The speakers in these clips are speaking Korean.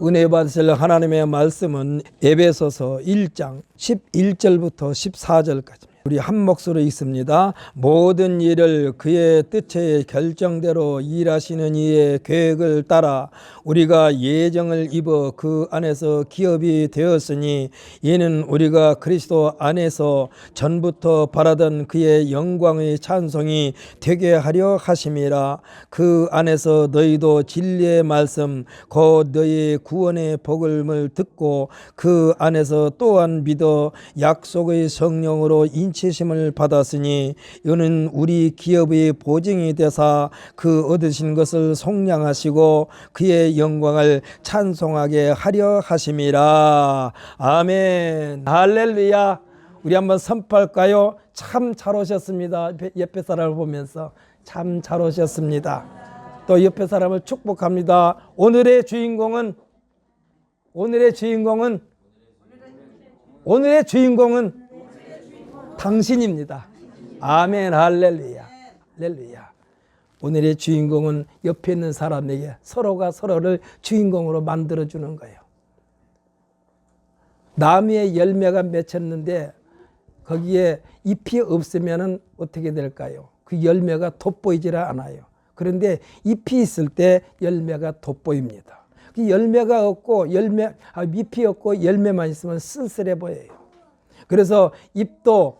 은혜 받으실 하나님의 말씀은 에베소서 1장 11절부터 14절까지입니다. 우리 한 목소리로 읽습니다. 모든 일을 그의 뜻의 결정대로 일하시는 이의 계획을 따라 우리가 예정을 입어 그 안에서 기업이 되었으니 이는 우리가 그리스도 안에서 전부터 바라던 그의 영광의 찬송이 되게 하려 하심이라. 그 안에서 너희도 진리의 말씀 곧 너희의 구원의 복음을 듣고 그 안에서 또한 믿어 약속의 성령으로 인치심을 받았으니 이는 우리 기업의 보증이 되사 그 얻으신 것을 속량하시고 그의 영광을 찬송하게 하려 하심이라. 아멘. 할렐루야. 우리 한번 선포할까요? 참 잘 오셨습니다. 옆에 사람을 보면서 참 잘 오셨습니다. 또 옆에 사람을 축복합니다. 오늘의 주인공은 당신입니다. 아멘. 할렐루야. 할렐루야. 오늘의 주인공은 옆에 있는 사람에게 서로가 서로를 주인공으로 만들어주는 거예요. 나무에 열매가 맺혔는데 거기에 잎이 없으면 어떻게 될까요? 그 열매가 돋보이질 않아요. 그런데 잎이 있을 때 열매가 돋보입니다. 그 열매가 없고 잎이 없고 열매만 있으면 쓸쓸해 보여요. 그래서 잎도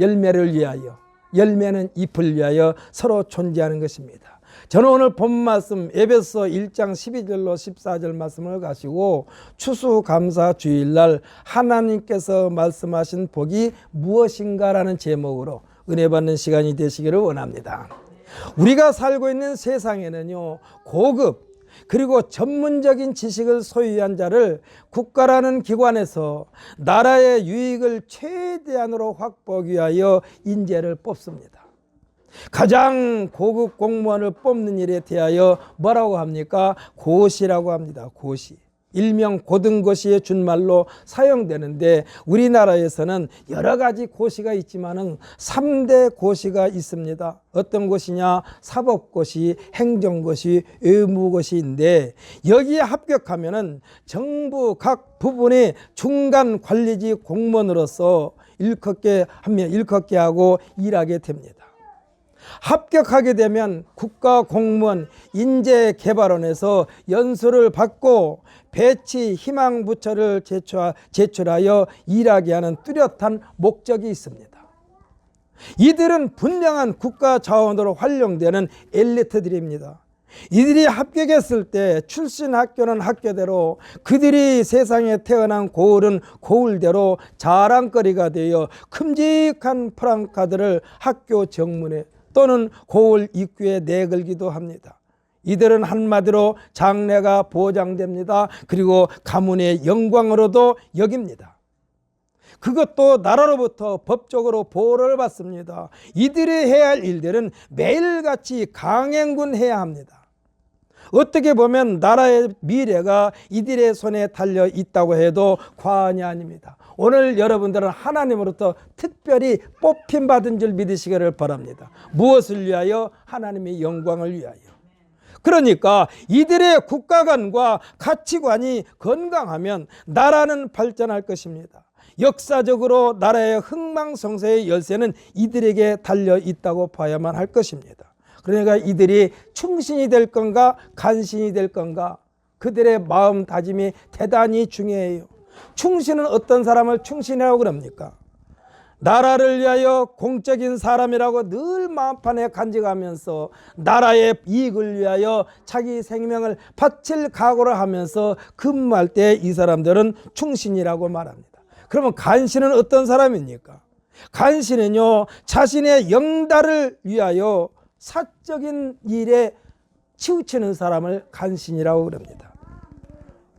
열매를 위하여, 열매는 잎을 위하여 서로 존재하는 것입니다. 저는 오늘 본 말씀 에베소 1장 12절로 14절 말씀을 가지고 추수감사 주일날 하나님께서 말씀하신 복이 무엇인가라는 제목으로 은혜 받는 시간이 되시기를 원합니다. 우리가 살고 있는 세상에는요, 고급 그리고 전문적인 지식을 소유한 자를 국가라는 기관에서 나라의 유익을 최대한으로 확보하기 위하여 인재를 뽑습니다. 가장 고급 공무원을 뽑는 일에 대하여 뭐라고 합니까? 고시라고 합니다. 고시. 일명 고등고시의 준말로 사용되는데 우리나라에서는 여러 가지 고시가 있지만은 3대 고시가 있습니다. 어떤 고시냐? 사법고시, 행정고시, 의무고시인데 여기에 합격하면은 정부 각 부분의 중간 관리직 공무원으로서 일컫게 하고 일하게 됩니다. 합격하게 되면 국가공무원 인재개발원에서 연수를 받고 배치 희망부처를 제출하여 일하게 하는 뚜렷한 목적이 있습니다. 이들은 분명한 국가 자원으로 활용되는 엘리트들입니다. 이들이 합격했을 때 출신 학교는 학교대로, 그들이 세상에 태어난 고을은 고을대로 자랑거리가 되어 큼직한 프랑카드를 학교 정문에 또는 고을 입구에 내걸기도 합니다. 이들은 한마디로 장래가 보장됩니다. 그리고 가문의 영광으로도 여깁니다. 그것도 나라로부터 법적으로 보호를 받습니다. 이들이 해야 할 일들은 매일같이 강행군해야 합니다. 어떻게 보면 나라의 미래가 이들의 손에 달려 있다고 해도 과언이 아닙니다. 오늘 여러분들은 하나님으로부터 특별히 뽑힘받은 줄 믿으시기를 바랍니다. 무엇을 위하여? 하나님의 영광을 위하여. 그러니까 이들의 국가관과 가치관이 건강하면 나라는 발전할 것입니다. 역사적으로 나라의 흥망성쇠의 열쇠는 이들에게 달려 있다고 봐야만 할 것입니다. 그러니까 이들이 충신이 될 건가 간신이 될 건가, 그들의 마음다짐이 대단히 중요해요. 충신은 어떤 사람을 충신이라고 그럽니까? 나라를 위하여 공적인 사람이라고 늘 마음판에 간직하면서 나라의 이익을 위하여 자기 생명을 바칠 각오를 하면서 근무할 때 이 사람들은 충신이라고 말합니다. 그러면 간신은 어떤 사람입니까? 간신은요, 자신의 영달을 위하여 사적인 일에 치우치는 사람을 간신이라고 그럽니다.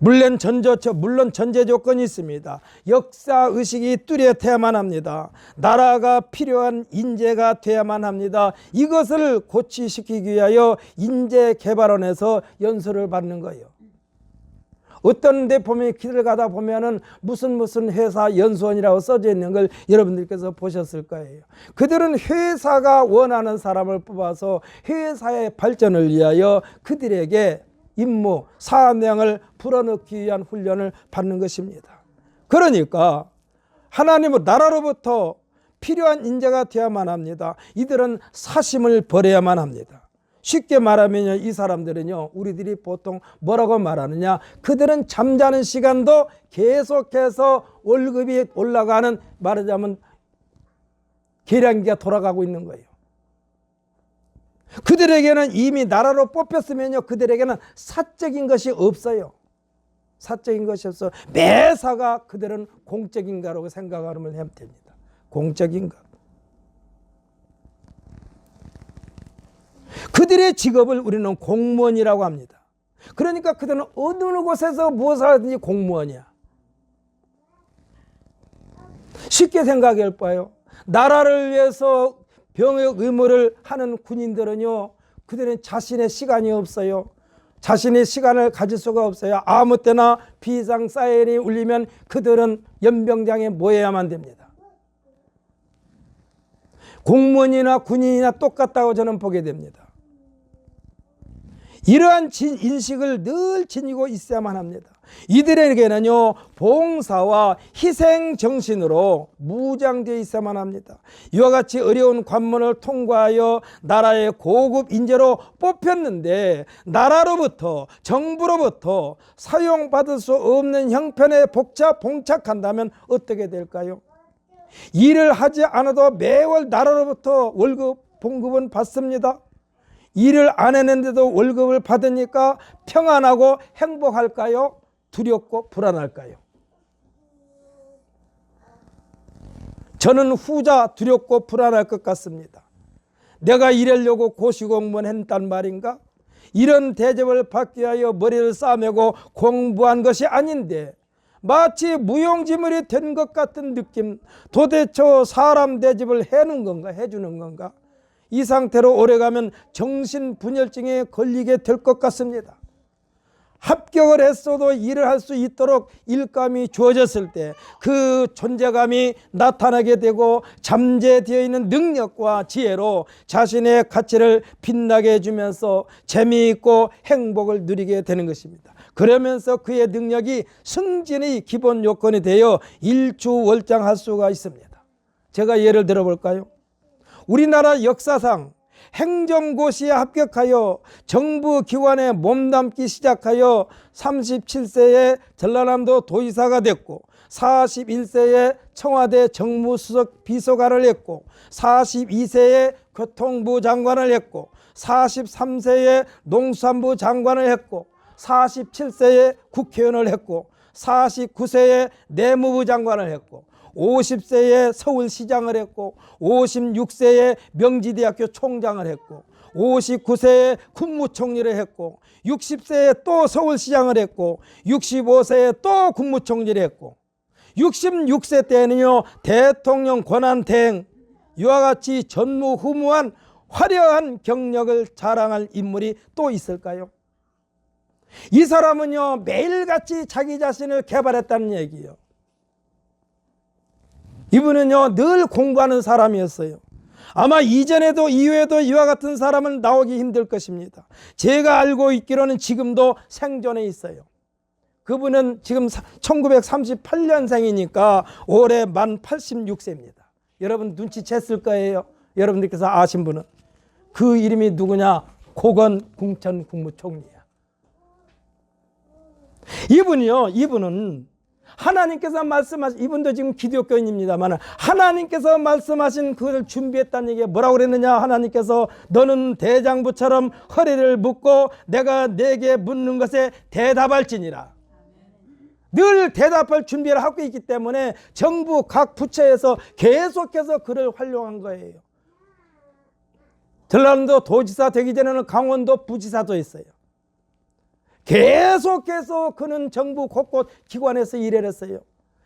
물론 전제 조건이 있습니다. 역사의식이 뚜렷해야만 합니다. 나라가 필요한 인재가 돼야만 합니다. 이것을 고취시키기 위하여 인재개발원에서 연수를 받는 거예요. 어떤 데 보면 길을 가다 보면은 무슨 회사 연수원이라고 써져 있는 걸 여러분들께서 보셨을 거예요. 그들은 회사가 원하는 사람을 뽑아서 회사의 발전을 위하여 그들에게 임무, 사명을 풀어넣기 위한 훈련을 받는 것입니다. 그러니까 하나님의 나라로부터 필요한 인재가 되어야만 합니다. 이들은 사심을 버려야만 합니다. 쉽게 말하면요, 이 사람들은요, 우리들이 보통 뭐라고 말하느냐, 그들은 잠자는 시간도 계속해서 월급이 올라가는, 말하자면 계량기가 돌아가고 있는 거예요. 그들에게는 이미 나라로 뽑혔으면요, 그들에게는 사적인 것이 없어요. 사적인 것이 없어. 매사가 그들은 공적인가라고 생각하면 됩니다. 공적인가. 그들의 직업을 우리는 공무원이라고 합니다. 그러니까 그들은 어느 곳에서 무엇을 하든지 공무원이야. 쉽게 생각해 봐요. 나라를 위해서 병역 의무를 하는 군인들은요, 그들은 자신의 시간이 없어요. 자신의 시간을 가질 수가 없어요. 아무 때나 비상 사이렌이 울리면 그들은 연병장에 모여야만 됩니다. 공무원이나 군인이나 똑같다고 저는 보게 됩니다. 이러한 인식을 늘 지니고 있어야만 합니다. 이들에게는요, 봉사와 희생 정신으로 무장되어 있어야만 합니다. 이와 같이 어려운 관문을 통과하여 나라의 고급 인재로 뽑혔는데, 나라로부터, 정부로부터 사용받을 수 없는 형편에 봉착한다면 어떻게 될까요? 일을 하지 않아도 매월 나라로부터 월급 봉급은 받습니다. 일을 안 했는데도 월급을 받으니까 평안하고 행복할까요? 두렵고 불안할까요? 저는 후자, 두렵고 불안할 것 같습니다. 내가 이러려고 고시공무원 했단 말인가? 이런 대접을 받기 위하여 머리를 싸매고 공부한 것이 아닌데 마치 무용지물이 된 것 같은 느낌. 도대체 사람 대접을 해주는 건가? 이 상태로 오래가면 정신분열증에 걸리게 될 것 같습니다. 합격을 했어도 일을 할 수 있도록 일감이 주어졌을 때 그 존재감이 나타나게 되고, 잠재되어 있는 능력과 지혜로 자신의 가치를 빛나게 해주면서 재미있고 행복을 누리게 되는 것입니다. 그러면서 그의 능력이 승진의 기본 요건이 되어 일주월장할 수가 있습니다. 제가 예를 들어볼까요? 우리나라 역사상 행정고시에 합격하여 정부기관에 몸담기 시작하여 37세에 전라남도 도지사가 됐고, 41세에 청와대 정무수석 비서관을 했고, 42세에 교통부 장관을 했고, 43세에 농수산부 장관을 했고, 47세에 국회의원을 했고, 49세에 내무부 장관을 했고, 50세에 서울시장을 했고, 56세에 명지대학교 총장을 했고, 59세에 국무총리를 했고, 60세에 또 서울시장을 했고, 65세에 또 국무총리를 했고, 66세 때는요, 대통령 권한대행, 이와 같이 전무후무한 화려한 경력을 자랑할 인물이 또 있을까요? 이 사람은요, 매일같이 자기 자신을 개발했다는 얘기예요. 이분은요, 늘 공부하는 사람이었어요. 아마 이전에도 이후에도 이와 같은 사람은 나오기 힘들 것입니다. 제가 알고 있기로는 지금도 생존해 있어요. 그분은 지금 1938년생이니까 올해 만 86세입니다. 여러분 눈치챘을 거예요. 여러분들께서 아신 분은. 그 이름이 누구냐? 고건 궁천 국무총리야. 이분은 하나님께서 말씀하신, 이분도 지금 기독교인입니다만, 하나님께서 말씀하신 그것을 준비했다는 얘기가 뭐라고 그랬느냐? 하나님께서 너는 대장부처럼 허리를 묶고 내가 내게 묻는 것에 대답할지니라. 늘 대답할 준비를 하고 있기 때문에 정부 각 부처에서 계속해서 그를 활용한 거예요. 전라남도 도지사 되기 전에는 강원도 부지사도 했어요. 계속해서 그는 정부 곳곳 기관에서 일을 했어요.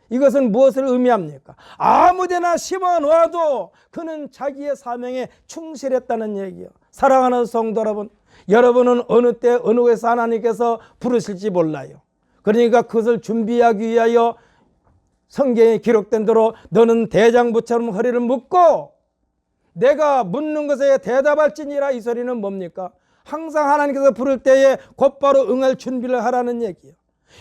이것은 무엇을 의미합니까? 아무데나 심어놓아도 그는 자기의 사명에 충실했다는 얘기예요. 사랑하는 성도 여러분, 여러분은 어느 때 어느 곳에서 하나님께서 부르실지 몰라요. 그러니까 그것을 준비하기 위하여 성경에 기록된 대로 너는 대장부처럼 허리를 묶고 내가 묻는 것에 대답할지니라. 이 소리는 뭡니까? 항상 하나님께서 부를 때에 곧바로 응할 준비를 하라는 얘기예요.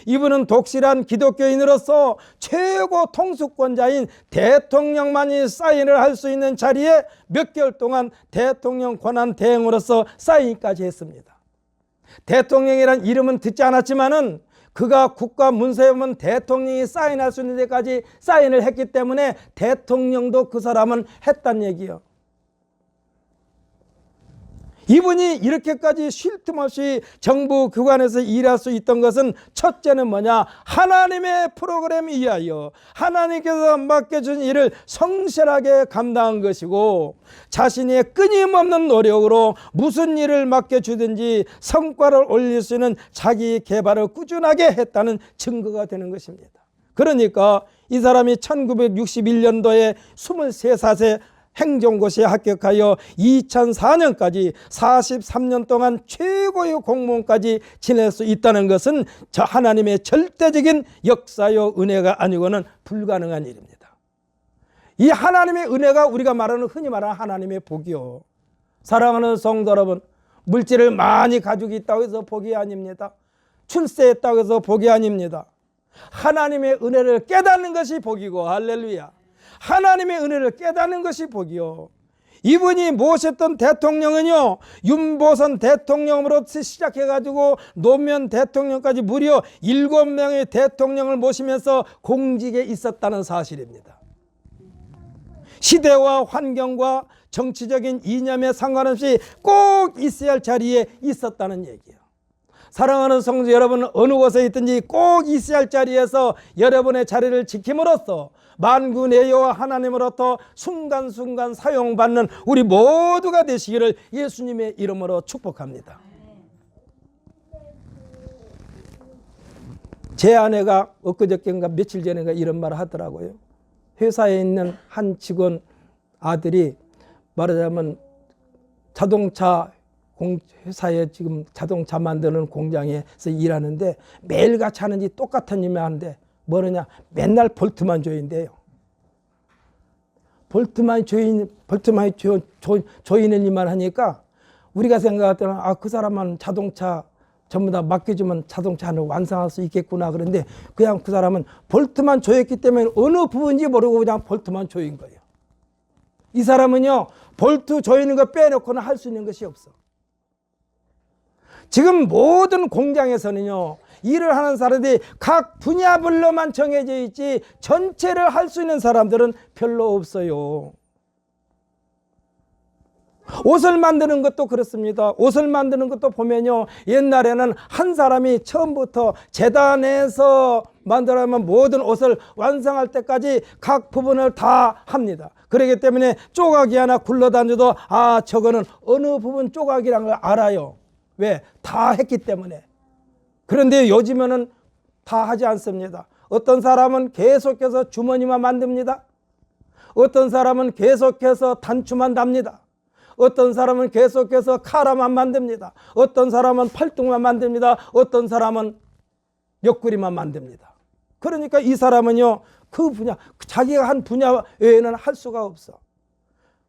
이분은 독실한 기독교인으로서 최고 통수권자인 대통령만이 사인을 할 수 있는 자리에 몇 개월 동안 대통령 권한 대행으로서 사인까지 했습니다. 대통령이란 이름은 듣지 않았지만은 그가 국가 문서에 보면 대통령이 사인할 수 있는 데까지 사인을 했기 때문에 대통령도 그 사람은 했단 얘기예요. 이분이 이렇게까지 쉴 틈 없이 정부 기관에서 일할 수 있던 것은 첫째는 뭐냐? 하나님의 프로그램에 의하여 하나님께서 맡겨준 일을 성실하게 감당한 것이고, 자신의 끊임없는 노력으로 무슨 일을 맡겨주든지 성과를 올릴 수 있는 자기 개발을 꾸준하게 했다는 증거가 되는 것입니다. 그러니까 이 사람이 1961년도에 23세 행정고시에 합격하여 2004년까지 43년 동안 최고의 공무원까지 지낼 수 있다는 것은 저 하나님의 절대적인 역사요 은혜가 아니고는 불가능한 일입니다. 이 하나님의 은혜가 우리가 말하는 흔히 말하는 하나님의 복이요. 사랑하는 성도 여러분, 물질을 많이 가지고 있다고 해서 복이 아닙니다. 출세했다고 해서 복이 아닙니다. 하나님의 은혜를 깨닫는 것이 복이고, 할렐루야. 하나님의 은혜를 깨닫는 것이 복이요. 이분이 모셨던 대통령은요, 윤보선 대통령으로부터 시작해가지고 노무현 대통령까지 무려 7명의 대통령을 모시면서 공직에 있었다는 사실입니다. 시대와 환경과 정치적인 이념에 상관없이 꼭 있어야 할 자리에 있었다는 얘기예요. 사랑하는 성도 여러분, 어느 곳에 있든지 꼭 있어야 할 자리에서 여러분의 자리를 지킴으로써 만군의 여호와 하나님으로부터 순간순간 사용받는 우리 모두가 되시기를 예수님의 이름으로 축복합니다. 제 아내가 엊그저께인가 며칠 전인가 이런 말을 하더라고요. 회사에 있는 한 직원 아들이 말하자면 자동차 회사에 지금 자동차 만드는 공장에서 일하는데 매일같이 하는지 똑같은 일만 하는데 뭐느냐, 맨날 볼트만 조인대요. 볼트만 조이는 일만 하니까 우리가 생각할 때는 그 사람은 자동차 전부 다 맡겨주면 자동차를 완성할 수 있겠구나. 그런데 그냥 그 사람은 볼트만 조였기 때문에 어느 부분인지 모르고 그냥 볼트만 조인 거예요. 이 사람은요, 볼트 조이는 거 빼놓고는 할 수 있는 것이 없어. 지금 모든 공장에서는요, 일을 하는 사람들이 각 분야별로만 정해져 있지 전체를 할 수 있는 사람들은 별로 없어요. 옷을 만드는 것도 그렇습니다. 옷을 만드는 것도 보면요, 옛날에는 한 사람이 처음부터 재단에서 만들어면 모든 옷을 완성할 때까지 각 부분을 다 합니다. 그렇기 때문에 조각이 하나 굴러다녀도 저거는 어느 부분 조각이라는 걸 알아요. 왜? 다 했기 때문에. 그런데 요즘에는 다 하지 않습니다. 어떤 사람은 계속해서 주머니만 만듭니다. 어떤 사람은 계속해서 단추만 답니다. 어떤 사람은 계속해서 카라만 만듭니다. 어떤 사람은 팔뚝만 만듭니다. 어떤 사람은 옆구리만 만듭니다. 그러니까 이 사람은요, 그 분야, 자기가 한 분야 외에는 할 수가 없어.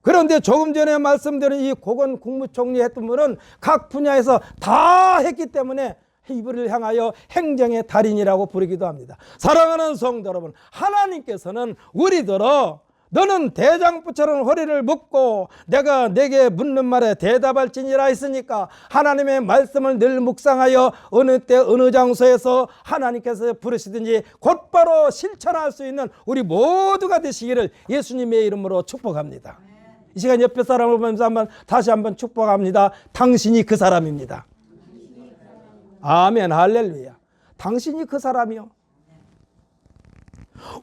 그런데 조금 전에 말씀드린 이 고건 국무총리 했던 분은 각 분야에서 다 했기 때문에 이분을 향하여 행정의 달인이라고 부르기도 합니다. 사랑하는 성도 여러분, 하나님께서는 우리들어 너는 대장부처럼 허리를 묶고 내가 내게 묻는 말에 대답할지니라 했으니까 하나님의 말씀을 늘 묵상하여 어느 때 어느 장소에서 하나님께서 부르시든지 곧바로 실천할 수 있는 우리 모두가 되시기를 예수님의 이름으로 축복합니다. 이 시간 옆에 사람을 보면서 다시 한번 축복합니다. 당신이 그 사람입니다. 아멘, 할렐루야. 당신이 그 사람이요.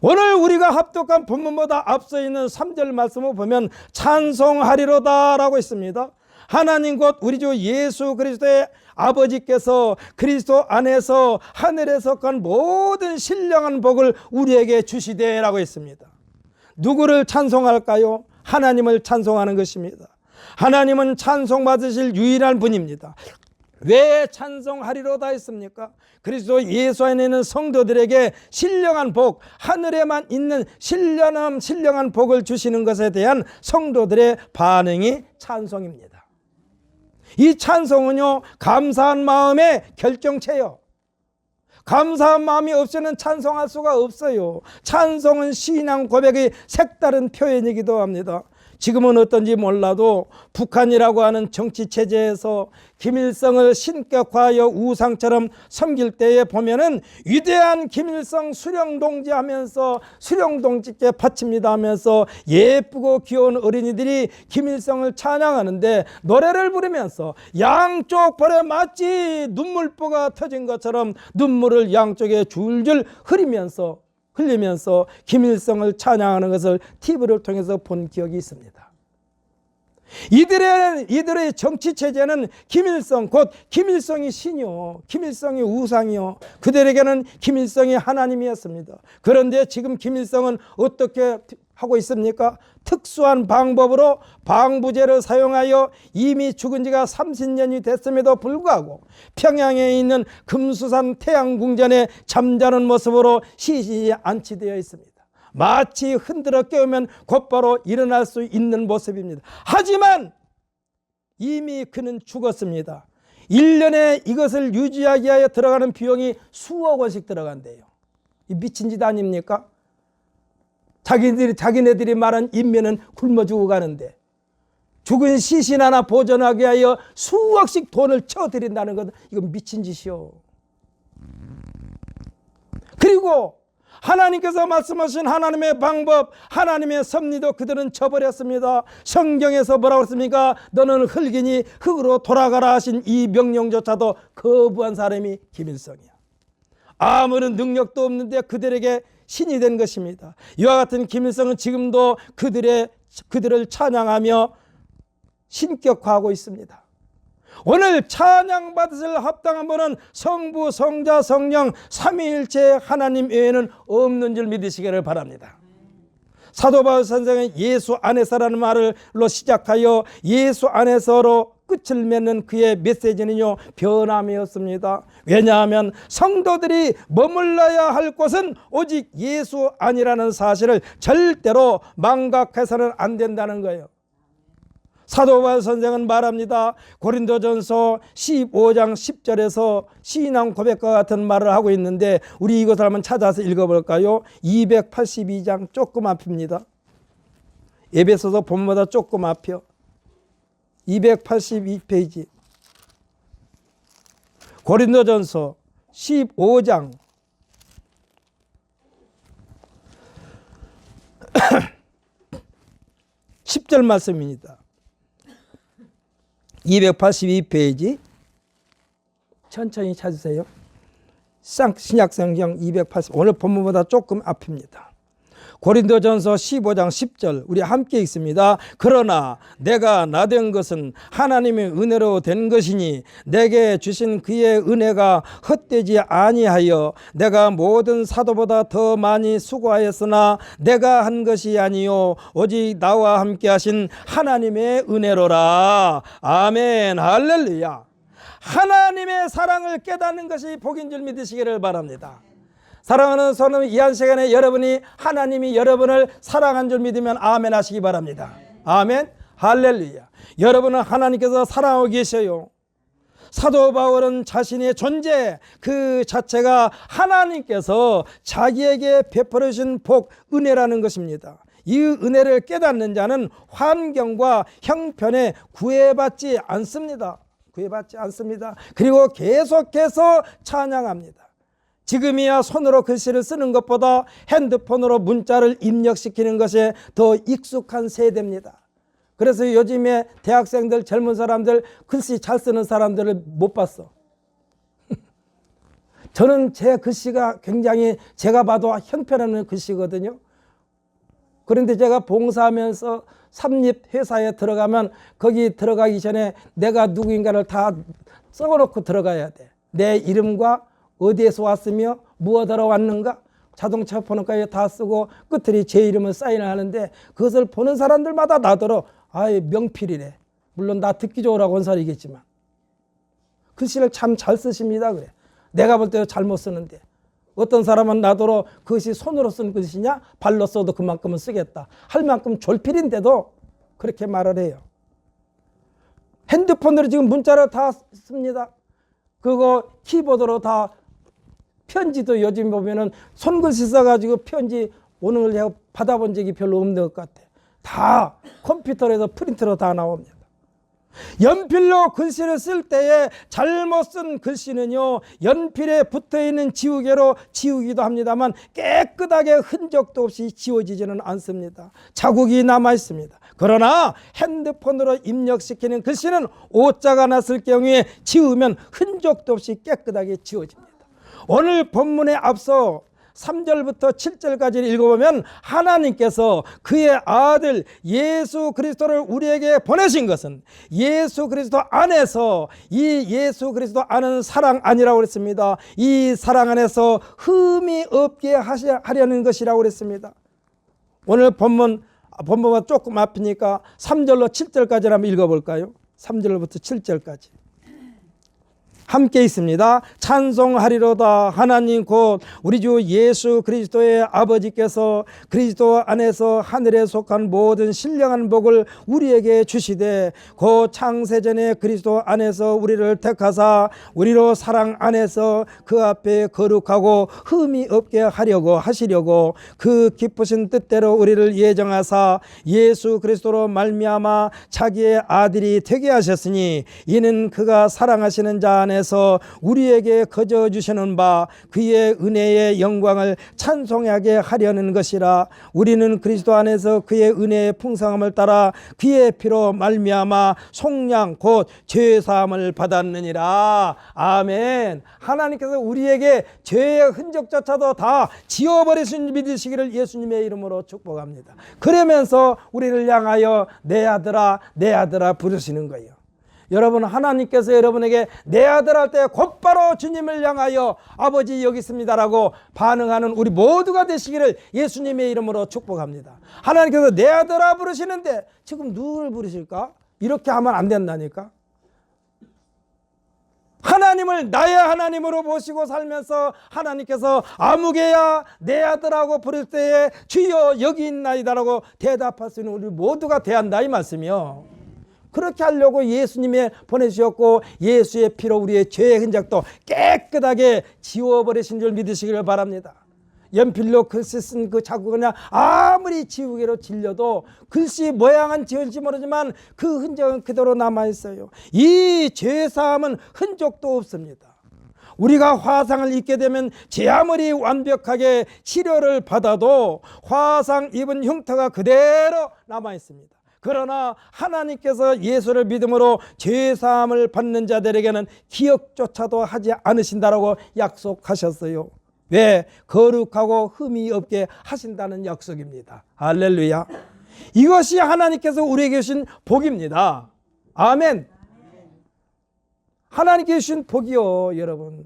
오늘 우리가 합독한 본문보다 앞서 있는 3절 말씀을 보면 찬송하리로다 라고 있습니다. 하나님 곧 우리 주 예수 그리스도의 아버지께서 그리스도 안에서 하늘에 속한 모든 신령한 복을 우리에게 주시되 라고 했습니다. 누구를 찬송할까요? 하나님을 찬송하는 것입니다. 하나님은 찬송받으실 유일한 분입니다. 왜 찬송하리로다 했습니까? 그리스도 예수 안에 있는 성도들에게 신령한 복, 하늘에만 있는 신령한 복을 주시는 것에 대한 성도들의 반응이 찬송입니다. 이 찬송은요, 감사한 마음의 결정체요. 감사한 마음이 없이는 찬송할 수가 없어요. 찬송은 신앙 고백의 색다른 표현이기도 합니다. 지금은 어떤지 몰라도 북한이라고 하는 정치체제에서 김일성을 신격화하여 우상처럼 섬길 때에 보면은 위대한 김일성 수령동지 하면서 수령동지께 바칩니다 하면서 예쁘고 귀여운 어린이들이 김일성을 찬양하는데 노래를 부르면서 양쪽 볼에 마치 눈물보가 터진 것처럼 눈물을 양쪽에 줄줄 흘리면서 김일성을 찬양하는 것을 TV를 통해서 본 기억이 있습니다. 이들의 정치체제는 김일성, 곧 김일성이 신이요, 김일성이 우상이요, 그들에게는 김일성이 하나님이었습니다. 그런데 지금 김일성은 어떻게 하고 있습니까? 특수한 방법으로 방부제를 사용하여 이미 죽은 지가 30년이 됐음에도 불구하고 평양에 있는 금수산 태양궁전에 잠자는 모습으로 시신이 안치되어 있습니다. 마치 흔들어 깨우면 곧바로 일어날 수 있는 모습입니다. 하지만 이미 그는 죽었습니다. 1년에 이것을 유지하기 위하여 들어가는 비용이 수억 원씩 들어간대요. 이 미친 짓 아닙니까? 자기네들이 말한 인면은 굶어 죽어 가는데 죽은 시신 하나 보존하기 위하여 수억씩 돈을 쳐드린다는 것, 이건 미친 짓이요. 그리고 하나님께서 말씀하신 하나님의 방법, 하나님의 섭리도 그들은 저버렸습니다. 성경에서 뭐라고 했습니까? 너는 흙이니 흙으로 돌아가라 하신 이 명령조차도 거부한 사람이 김일성이야. 아무런 능력도 없는데 그들에게 신이 된 것입니다. 이와 같은 김일성은 지금도 그들을 찬양하며 신격화하고 있습니다. 오늘 찬양받으실 합당한 분은 성부, 성자, 성령 삼위일체 하나님 외에는 없는 줄 믿으시기를 바랍니다. 사도 바울 선생은 예수 안에서라는 말로 시작하여 예수 안에서로 끝을 맺는 그의 메시지는요, 변함이 없습니다. 왜냐하면 성도들이 머물러야 할 곳은 오직 예수 안이라는 사실을 절대로 망각해서는 안 된다는 거예요. 사도 바울 선생은 말합니다. 고린도전서 15장 10절에서 신앙 고백과 같은 말을 하고 있는데 우리 이것을 한번 찾아서 읽어볼까요? 282장 조금 앞입니다. 에베소서 본보다 조금 앞이요. 282페이지. 고린도전서 15장 10절 말씀입니다. 282페이지 천천히 찾으세요. 신약성경 280, 오늘 본문보다 조금 앞입니다. 고린도전서 15장 10절 우리 함께 읽습니다. 그러나 내가 나된 것은 하나님의 은혜로 된 것이니 내게 주신 그의 은혜가 헛되지 아니하여 내가 모든 사도보다 더 많이 수고하였으나 내가 한 것이 아니요 오직 나와 함께 하신 하나님의 은혜로라. 아멘. 할렐루야. 하나님의 사랑을 깨닫는 것이 복인 줄 믿으시기를 바랍니다. 사랑하는 성도, 이 한 시간에 여러분이 하나님이 여러분을 사랑한 줄 믿으면 아멘 하시기 바랍니다. 아멘. 할렐루야. 여러분은 하나님께서 사랑하고 계셔요. 사도 바울은 자신의 존재 그 자체가 하나님께서 자기에게 베풀어 주신 복, 은혜라는 것입니다. 이 은혜를 깨닫는 자는 환경과 형편에 구애받지 않습니다. 구애받지 않습니다. 그리고 계속해서 찬양합니다. 지금이야 손으로 글씨를 쓰는 것보다 핸드폰으로 문자를 입력시키는 것에 더 익숙한 세대입니다. 그래서 요즘에 대학생들, 젊은 사람들 글씨 잘 쓰는 사람들을 못 봤어. 저는 제 글씨가 굉장히 제가 봐도 형편없는 글씨거든요. 그런데 제가 봉사하면서 삼립회사에 들어가면 거기 들어가기 전에 내가 누구인가를 다 써놓고 들어가야 돼. 내 이름과 어디에서 왔으며 무엇하러 왔는가, 자동차 번호까지 다 쓰고 끝들이 제 이름을 사인을 하는데 그것을 보는 사람들마다 나더러 아예 명필이래. 물론 나 듣기 좋으라고 한 소리겠지만 글씨를 참 잘 쓰십니다. 그래. 내가 볼 때도 잘못 쓰는데 어떤 사람은 나더러 그것이 손으로 쓴 글씨냐, 발로 써도 그만큼은 쓰겠다 할 만큼 졸필인데도 그렇게 말을 해요. 핸드폰으로 지금 문자를 다 씁니다. 그거 키보드로 다 편지도 요즘 보면은 손글씨 써가지고 편지 오는 걸 제가 받아본 적이 별로 없는 것 같아. 다 컴퓨터에서 프린트로 다 나옵니다. 연필로 글씨를 쓸 때에 잘못 쓴 글씨는요, 연필에 붙어있는 지우개로 지우기도 합니다만 깨끗하게 흔적도 없이 지워지지는 않습니다. 자국이 남아 있습니다. 그러나 핸드폰으로 입력시키는 글씨는 오자가 났을 경우에 지우면 흔적도 없이 깨끗하게 지워집니다. 오늘 본문에 앞서 3절부터 7절까지 읽어보면 하나님께서 그의 아들 예수 그리스도를 우리에게 보내신 것은 예수 그리스도 안에서, 이 예수 그리스도 안은 사랑 아니라고 그랬습니다. 이 사랑 안에서 흠이 없게 하려는 것이라고 그랬습니다. 오늘 본문은 조금 앞이니까 3절로 7절까지 한번 읽어볼까요? 3절부터 7절까지 함께 있습니다. 찬송하리로다. 하나님 곧 우리 주 예수 그리스도의 아버지께서 그리스도 안에서 하늘에 속한 모든 신령한 복을 우리에게 주시되 곧 창세전에 그리스도 안에서 우리를 택하사 우리로 사랑 안에서 그 앞에 거룩하고 흠이 없게 하려고 하시려고 그 기쁘신 뜻대로 우리를 예정하사 예수 그리스도로 말미암아 자기의 아들이 되게 하셨으니 이는 그가 사랑하시는 자 안에 우리에게 거저 주시는 바 그의 은혜의 영광을 찬송하게 하려는 것이라. 우리는 그리스도 안에서 그의 은혜의 풍성함을 따라 그의 피로 말미암아 속량 곧 죄 사함을 받았느니라. 아멘. 하나님께서 우리에게 죄의 흔적조차도 다 지워버리신 믿으시기를 예수님의 이름으로 축복합니다. 그러면서 우리를 향하여 내 아들아 내 아들아 부르시는 거예요. 여러분, 하나님께서 여러분에게 내 아들 할 때 곧바로 주님을 향하여 아버지 여기 있습니다라고 반응하는 우리 모두가 되시기를 예수님의 이름으로 축복합니다. 하나님께서 내 아들아 부르시는데 지금 누구를 부르실까? 이렇게 하면 안 된다니까. 하나님을 나의 하나님으로 모시고 살면서 하나님께서 아무개야 내 아들하고 부를 때에 주여 여기 있나이다라고 대답할 수 있는 우리 모두가 돼야 한다 이 말씀이요. 그렇게 하려고 예수님이 보내주셨고 예수의 피로 우리의 죄의 흔적도 깨끗하게 지워버리신 줄 믿으시기를 바랍니다. 연필로 글씨 쓴 그 자국은 그냥 아무리 지우개로 질려도 글씨 모양은 지울지 모르지만 그 흔적은 그대로 남아있어요. 이 죄사함은 흔적도 없습니다. 우리가 화상을 입게 되면 제 아무리 완벽하게 치료를 받아도 화상 입은 흉터가 그대로 남아있습니다. 그러나 하나님께서 예수를 믿음으로 죄사함을 받는 자들에게는 기억조차도 하지 않으신다라고 약속하셨어요. 왜? 거룩하고 흠이 없게 하신다는 약속입니다. 할렐루야. 이것이 하나님께서 우리에게 주신 복입니다. 아멘. 하나님께 주신 복이요, 여러분.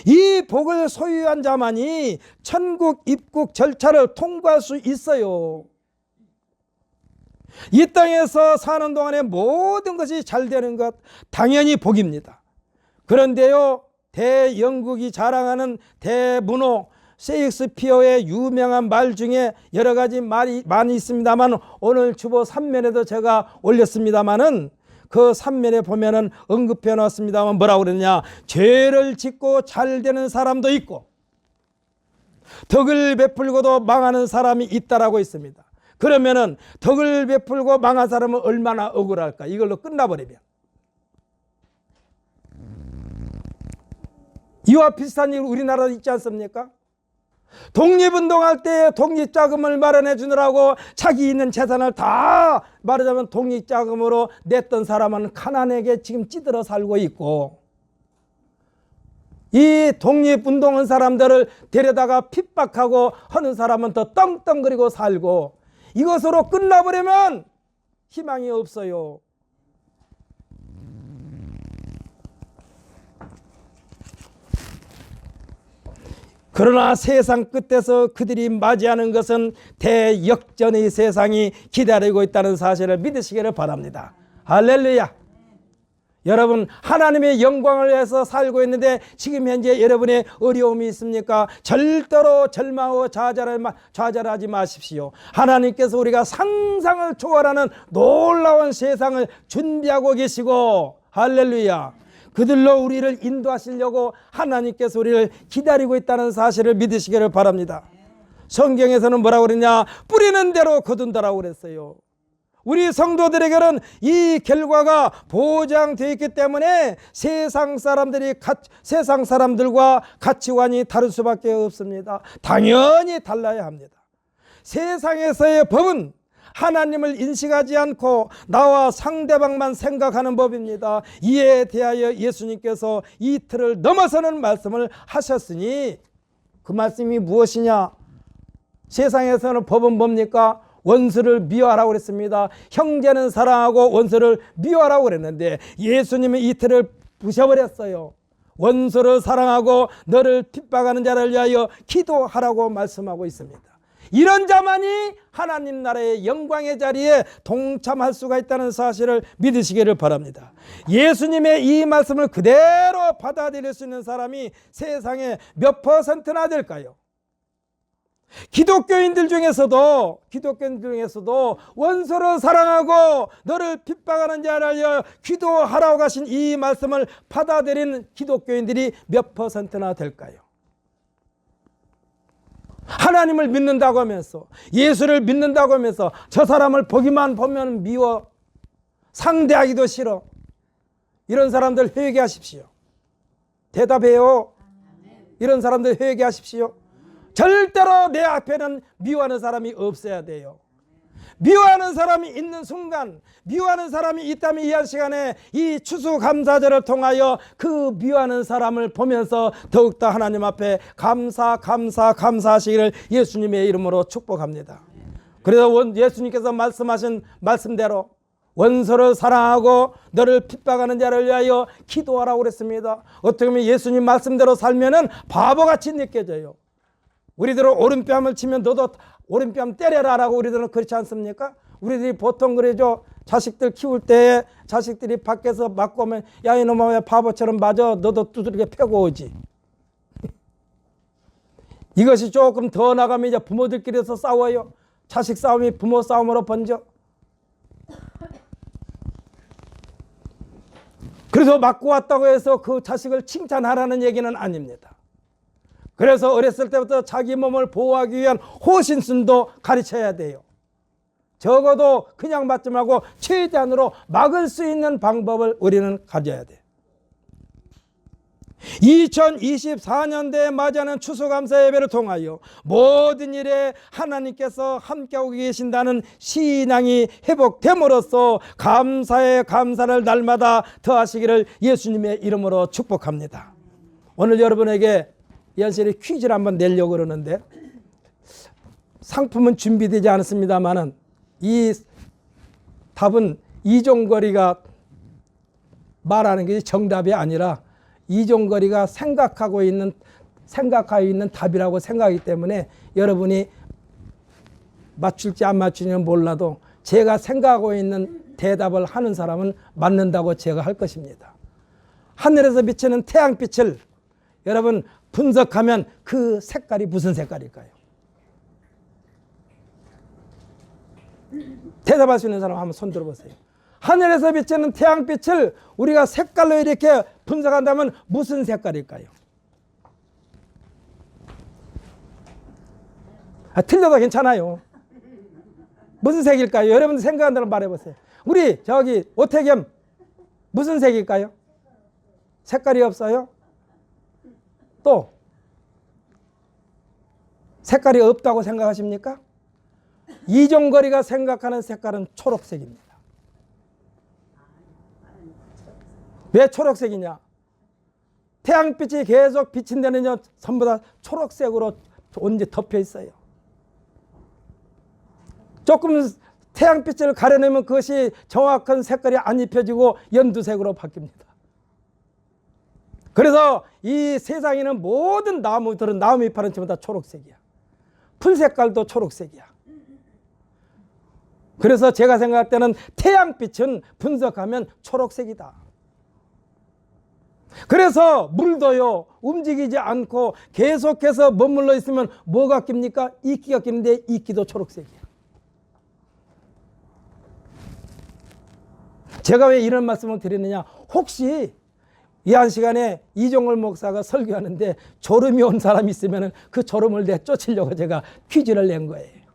이 복을 소유한 자만이 천국 입국 절차를 통과할 수 있어요. 이 땅에서 사는 동안에 모든 것이 잘 되는 것 당연히 복입니다. 그런데요, 대영국이 자랑하는 대문호 셰익스피어의 유명한 말 중에 여러 가지 말이 많이 있습니다만 오늘 주보 3면에도 제가 올렸습니다만은 그 3면에 보면은 언급해 놨습니다만 뭐라고 그러냐, 죄를 짓고 잘 되는 사람도 있고 덕을 베풀고도 망하는 사람이 있다라고 있습니다. 그러면은 덕을 베풀고 망한 사람은 얼마나 억울할까? 이걸로 끝나버리면. 이와 비슷한 일 우리나라도 있지 않습니까? 독립운동할 때 독립자금을 마련해 주느라고 자기 있는 재산을 다 말하자면 독립자금으로 냈던 사람은 가난하게 지금 찌들어 살고 있고, 이 독립운동한 사람들을 데려다가 핍박하고 하는 사람은 더 떵떵거리고 살고, 이것으로 끝나버리면 희망이 없어요. 그러나 세상 끝에서 그들이 맞이하는 것은 대역전의 세상이 기다리고 있다는 사실을 믿으시기를 바랍니다. 할렐루야. 여러분, 하나님의 영광을 위해서 살고 있는데 지금 현재 여러분의 어려움이 있습니까? 절대로 절망하고 좌절하지 마십시오. 하나님께서 우리가 상상을 초월하는 놀라운 세상을 준비하고 계시고, 할렐루야, 그들로 우리를 인도하시려고 하나님께서 우리를 기다리고 있다는 사실을 믿으시기를 바랍니다. 성경에서는 뭐라고 그러냐? 뿌리는 대로 거둔다라고 그랬어요. 우리 성도들에게는 이 결과가 보장되어 있기 때문에 세상 사람들과 가치관이 다를 수밖에 없습니다. 당연히 달라야 합니다. 세상에서의 법은 하나님을 인식하지 않고 나와 상대방만 생각하는 법입니다. 이에 대하여 예수님께서 이 틀을 넘어서는 말씀을 하셨으니, 그 말씀이 무엇이냐? 세상에서는 법은 뭡니까? 원수를 미워하라고 그랬습니다. 형제는 사랑하고 원수를 미워하라고 그랬는데 예수님이 이 틀을 부셔버렸어요. 원수를 사랑하고 너를 핍박하는 자를 위하여 기도하라고 말씀하고 있습니다. 이런 자만이 하나님 나라의 영광의 자리에 동참할 수가 있다는 사실을 믿으시기를 바랍니다. 예수님의 이 말씀을 그대로 받아들일 수 있는 사람이 세상에 몇 퍼센트나 될까요? 기독교인들 중에서도 원수를 사랑하고 너를 핍박하는 자를 위하여 기도하라고 하신 이 말씀을 받아들이는 기독교인들이 몇 퍼센트나 될까요? 하나님을 믿는다고 하면서, 예수를 믿는다고 하면서 저 사람을 보기만 보면 미워, 상대하기도 싫어, 이런 사람들 회개하십시오. 대답해요. 이런 사람들 회개하십시오. 절대로 내 앞에는 미워하는 사람이 없어야 돼요. 미워하는 사람이 있는 순간, 미워하는 사람이 있다면 이 한 시간에 이 추수감사절을 통하여 그 미워하는 사람을 보면서 더욱더 하나님 앞에 감사하시기를 예수님의 이름으로 축복합니다. 그래서 예수님께서 말씀하신 말씀대로 원수를 사랑하고 너를 핍박하는 자를 위하여 기도하라고 그랬습니다. 어떻게 보면 예수님 말씀대로 살면은 바보같이 느껴져요. 우리들은 오른뺨을 치면 너도 오른뺨 때려라 라고 우리들은 그렇지 않습니까? 우리들이 보통 그러죠. 자식들 키울 때 자식들이 밖에서 맞고 오면 야 이놈아 왜 바보처럼 맞아, 너도 두드리게 패고 오지. 이것이 조금 더 나가면 이제 부모들끼리서 싸워요. 자식 싸움이 부모 싸움으로 번져. 그래서 맞고 왔다고 해서 그 자식을 칭찬하라는 얘기는 아닙니다. 그래서 어렸을 때부터 자기 몸을 보호하기 위한 호신순도 가르쳐야 돼요. 적어도 그냥 맞지 말고 최대한으로 막을 수 있는 방법을 우리는 가져야 돼요. 2024년대에 맞이하는 추수감사 예배를 통하여 모든 일에 하나님께서 함께하고 계신다는 신앙이 회복됨으로써 감사에 감사를 날마다 더하시기를 예수님의 이름으로 축복합니다. 오늘 여러분에게 연설에 퀴즈를 한번 내려고 그러는데, 상품은 준비되지 않았습니다만은 이 답은 이종거리가 말하는 게 정답이 아니라 이종거리가 생각하고 있는 답이라고 생각하기 때문에 여러분이 맞출지 안 맞출지는 몰라도 제가 생각하고 있는 대답을 하는 사람은 맞는다고 제가 할 것입니다. 하늘에서 비치는 태양빛을 여러분 분석하면 그 색깔이 무슨 색깔일까요? 대답할 수 있는 사람 한번 손 들어보세요. 하늘에서 비치는 태양빛을 우리가 색깔로 이렇게 분석한다면 무슨 색깔일까요? 틀려도 괜찮아요. 무슨 색일까요? 여러분 생각한 대로 말해보세요. 우리 저기 오태겸 무슨 색일까요? 색깔이 없어요? 또 색깔이 없다고 생각하십니까? 이종거리가 생각하는 색깔은 초록색입니다. 왜 초록색이냐? 태양빛이 계속 비친다는 전부 다 초록색으로 온전히 덮여 있어요. 조금 태양빛을 가려내면 그것이 정확한 색깔이 안 입혀지고 연두색으로 바뀝니다. 그래서 이 세상에는 모든 나무들은 나무 잎파는 전부 다 초록색이야. 풀 색깔도 초록색이야. 그래서 제가 생각할 때는 태양빛은 분석하면 초록색이다. 그래서 물도요 움직이지 않고 계속해서 머물러 있으면 뭐가 낍니까? 이끼가 끼는데 이끼도 초록색이에요. 제가 왜 이런 말씀을 드리느냐, 혹시 이 한 시간에 이종걸 목사가 설교하는데 졸음이 온 사람이 있으면 그 졸음을 내쫓으려고 제가 퀴즈를 낸 거예요.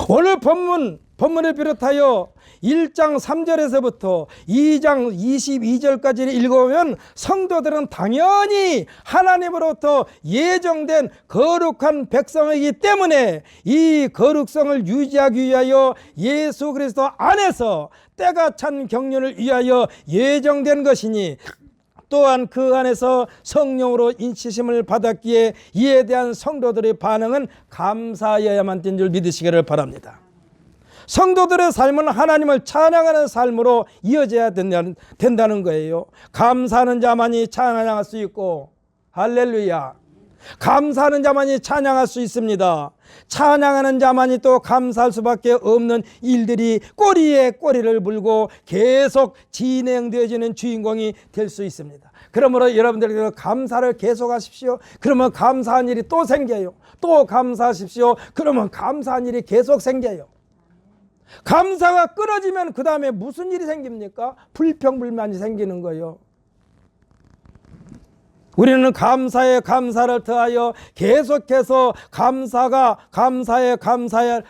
오늘 본문을 비롯하여 1장 3절에서부터 2장 22절까지를 읽어보면 성도들은 당연히 하나님으로부터 예정된 거룩한 백성이기 때문에 이 거룩성을 유지하기 위하여 예수 그리스도 안에서 때가 찬 경륜을 위하여 예정된 것이니, 또한 그 안에서 성령으로 인치심을 받았기에 이에 대한 성도들의 반응은 감사여야만 된 줄 믿으시기를 바랍니다. 성도들의 삶은 하나님을 찬양하는 삶으로 이어져야 된다는 거예요. 감사하는 자만이 찬양할 수 있고, 할렐루야, 감사하는 자만이 찬양할 수 있습니다. 찬양하는 자만이 또 감사할 수밖에 없는 일들이 꼬리에 꼬리를 물고 계속 진행되어지는 주인공이 될 수 있습니다. 그러므로 여러분들께서 감사를 계속하십시오. 그러면 감사한 일이 또 생겨요. 또 감사하십시오. 그러면 감사한 일이 계속 생겨요. 감사가 끊어지면 그 다음에 무슨 일이 생깁니까? 불평불만이 생기는 거예요. 우리는 감사에 감사를 더하여 계속해서 감사에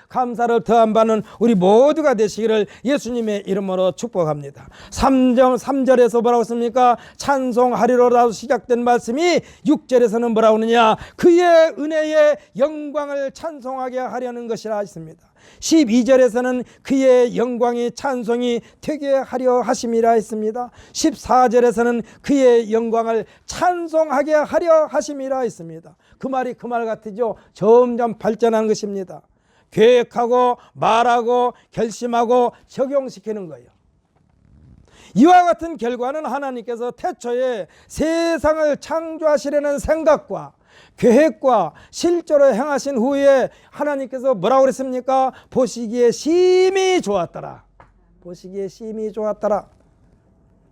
감사를 더한 바는 우리 모두가 되시기를 예수님의 이름으로 축복합니다. 3절에서 뭐라고 했습니까? 찬송하리로라도 시작된 말씀이 6절에서는 뭐라고 하느냐? 그의 은혜의 영광을 찬송하게 하려는 것이라 했습니다. 12절에서는 그의 영광이 찬송이 되게 하려 하심이라 했습니다. 14절에서는 그의 영광을 찬송하게 하려 하심이라 했습니다. 그 말이 그 말 같으죠. 점점 발전하는 것입니다. 계획하고 말하고 결심하고 적용시키는 거예요. 이와 같은 결과는 하나님께서 태초에 세상을 창조하시려는 생각과 계획과 실제로 행하신 후에 하나님께서 뭐라고 그랬습니까? 보시기에 심히 좋았더라. 보시기에 심히 좋았더라.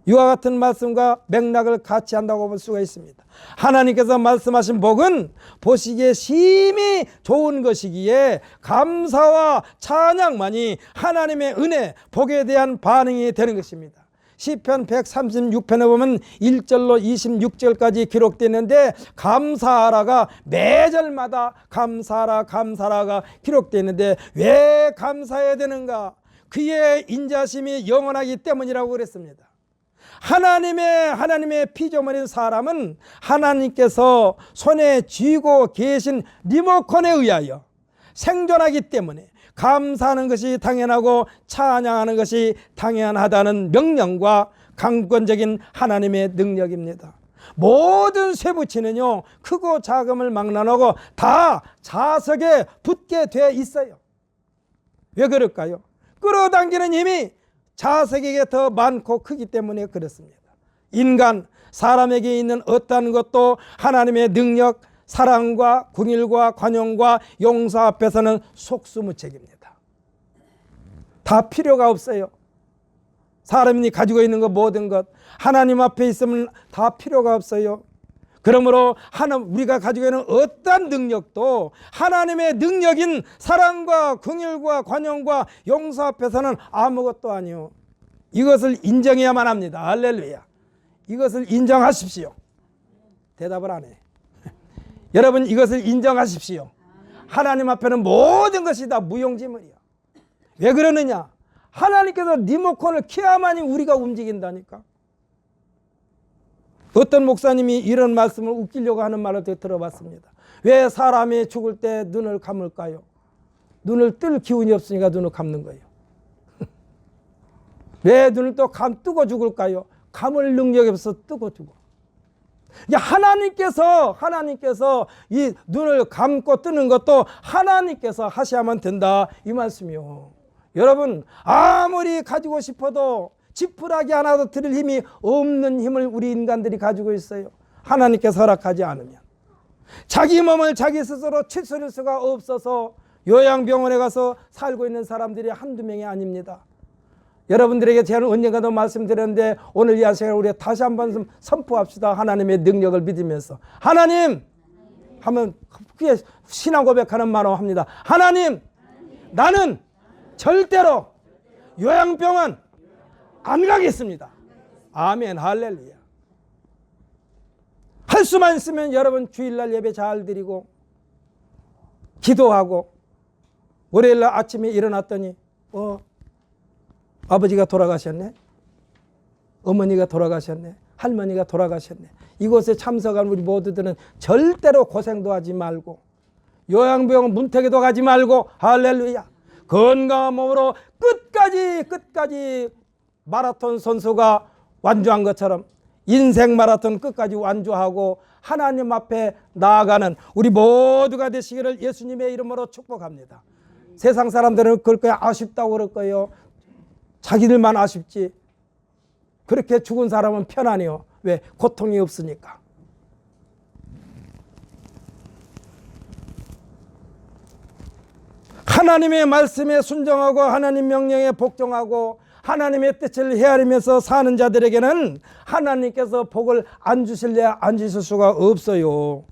이와 같은 말씀과 맥락을 같이 한다고 볼 수가 있습니다. 하나님께서 말씀하신 복은 보시기에 심히 좋은 것이기에 감사와 찬양만이 하나님의 은혜, 복에 대한 반응이 되는 것입니다. 시편 136편에 보면 1절로 26절까지 기록되어 있는데 감사하라가 매절마다 감사하라가 기록되어 있는데 왜 감사해야 되는가? 그의 인자심이 영원하기 때문이라고 그랬습니다. 하나님의 피조물인 사람은 하나님께서 손에 쥐고 계신 리모컨에 의하여 생존하기 때문에 감사하는 것이 당연하고 찬양하는 것이 당연하다는 명령과 강권적인 하나님의 능력입니다. 모든 쇠붙이는요 크고 작음을 막론하고 다 자석에 붙게 돼 있어요. 왜 그럴까요? 끌어당기는 힘이 자석에게 더 많고 크기 때문에 그렇습니다. 인간, 사람에게 있는 어떠한 것도 하나님의 능력, 사랑과 긍휼과 관용과 용서 앞에서는 속수무책입니다. 다 필요가 없어요. 사람이 가지고 있는 것 모든 것 하나님 앞에 있으면 다 필요가 없어요. 그러므로 우리가 가지고 있는 어떤 능력도 하나님의 능력인 사랑과 긍휼과 관용과 용서 앞에서는 아무것도 아니요. 이것을 인정해야만 합니다. 할렐루야. 이것을 인정하십시오. 대답을 안 해. 여러분 이것을 인정하십시오. 하나님 앞에는 모든 것이 다 무용지물이야. 왜 그러느냐? 하나님께서 리모컨을 켜야만이 우리가 움직인다니까. 어떤 목사님이 이런 말씀을 웃기려고 하는 말을 들어봤습니다. 왜 사람이 죽을 때 눈을 감을까요? 눈을 뜰 기운이 없으니까 눈을 감는 거예요. 왜 눈을 또 뜨고 죽을까요? 감을 능력이 없어서 뜨고 죽어. 하나님께서 이 눈을 감고 뜨는 것도 하나님께서 하셔야만 된다 이 말씀이요. 여러분 아무리 가지고 싶어도 지푸라기 하나도 들을 힘이 없는 힘을 우리 인간들이 가지고 있어요. 하나님께서 허락하지 않으면. 자기 몸을 자기 스스로 치료할 수가 없어서 요양병원에 가서 살고 있는 사람들이 한두 명이 아닙니다. 여러분들에게 제가 언젠가도 말씀드렸는데 오늘 이 시간에 우리가 다시 한번 선포합시다. 하나님의 능력을 믿으면서. 하나님 하면 그게 신앙 고백하는 말로 합니다. 하나님, 나는 절대로 요양병원 안 가겠습니다. 아멘, 할렐루야. 할 수만 있으면 여러분 주일날 예배 잘 드리고 기도하고, 월요일날 아침에 일어났더니 아버지가 돌아가셨네, 어머니가 돌아가셨네, 할머니가 돌아가셨네. 이곳에 참석한 우리 모두들은 절대로 고생도 하지 말고 요양병원 문택에도 가지 말고, 할렐루야, 건강한 몸으로 끝까지 마라톤 선수가 완주한 것처럼 인생 마라톤 끝까지 완주하고 하나님 앞에 나아가는 우리 모두가 되시기를 예수님의 이름으로 축복합니다. 세상 사람들은 그럴 거야, 아쉽다고 그럴 거예요. 자기들만 아쉽지. 그렇게 죽은 사람은 편안해요. 왜? 고통이 없으니까. 하나님의 말씀에 순종하고 하나님 명령에 복종하고 하나님의 뜻을 헤아리면서 사는 자들에게는 하나님께서 복을 안 주실래야 안 주실 수가 없어요.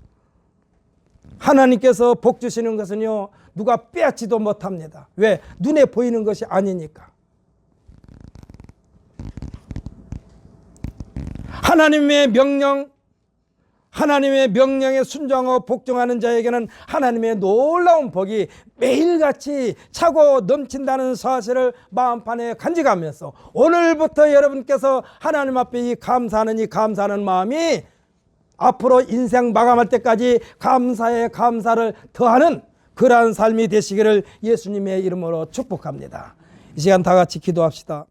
하나님께서 복 주시는 것은요, 누가 빼앗지도 못합니다. 왜? 눈에 보이는 것이 아니니까. 하나님의 명령에 순종하고 복종하는 자에게는 하나님의 놀라운 복이 매일같이 차고 넘친다는 사실을 마음판에 간직하면서 오늘부터 여러분께서 하나님 앞에 이 감사하는 마음이 앞으로 인생 마감할 때까지 감사에 감사를 더하는 그러한 삶이 되시기를 예수님의 이름으로 축복합니다. 이 시간 다 같이 기도합시다.